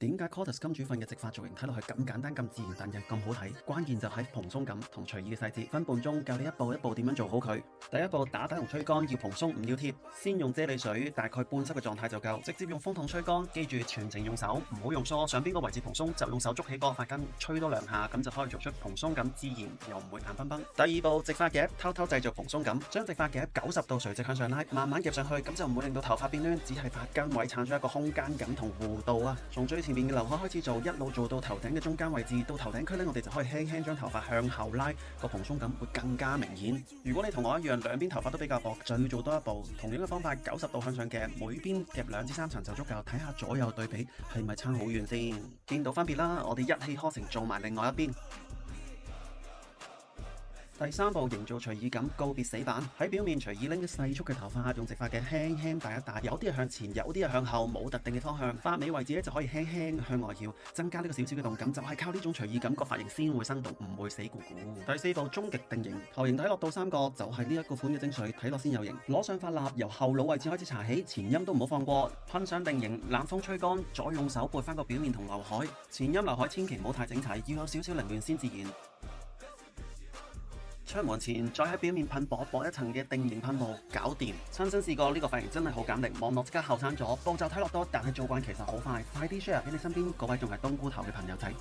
點解 Cottas 金主訓嘅直髮造型睇落去咁簡單咁自然，但又咁好睇？關鍵就喺蓬鬆感同隨意嘅細節。分半鐘教你一步一步點樣做好佢。第一步，打底同吹乾要蓬鬆唔要貼，先用啫喱水大概半濕嘅狀態就夠，直接用風筒吹乾。記住全程用手，唔好用梳，上邊個位置蓬鬆就用手捉起個髮根，吹多2下，咁就可以做出蓬鬆感自然又唔會硬崩崩。第二步，直髮夾偷偷製造蓬鬆感，將直髮夾90度垂直向上拉，慢慢夾上去，咁就唔會令到頭髮變攣，只係髮根位撐出一個空間感同弧度啊！從最前面嘅劉海開始做，一路做到頭頂嘅中間位置，到頭頂區呢，我哋就可以輕輕將頭髮向後拉，個蓬鬆感會更加明顯。如果你同我一樣兩邊頭髮都比較薄，就要做多一步，同樣嘅方法90度向上夾，每邊夾2至3層就足夠，睇下左右對比係咪差好遠先。見到分別啦，我哋一氣呵成做埋另外一邊。第三步，營造隨意感，告別死板。喺表面隨意拎啲細束嘅頭髮，用直髮嘅輕輕帶一帶，有啲係向前，有啲係向後，冇特定嘅方向。髮尾位置咧就可以輕輕向外翹，增加呢個少少嘅動感，就係靠呢種隨意感，個髮型先會生動，唔會死咕咕。第四步，終極定型，頭型睇落到3個，就係呢一個款嘅精髓，睇落先有型。攞上髮蠟，由後腦位置開始搽起，前陰都唔好放過，噴上定型，冷風吹乾，再用手撥翻個表面同劉海，前陰劉海千祈唔好太整齊，要有少少凌亂先自然。出門前再喺表面噴薄薄一層嘅定型噴霧，搞掂。親身試過呢個髮型真係好減力，望落即刻後生咗，步驟睇落多，但係做慣其實好快。快啲 share 俾你身邊嗰位仲係冬菇頭嘅朋友仔。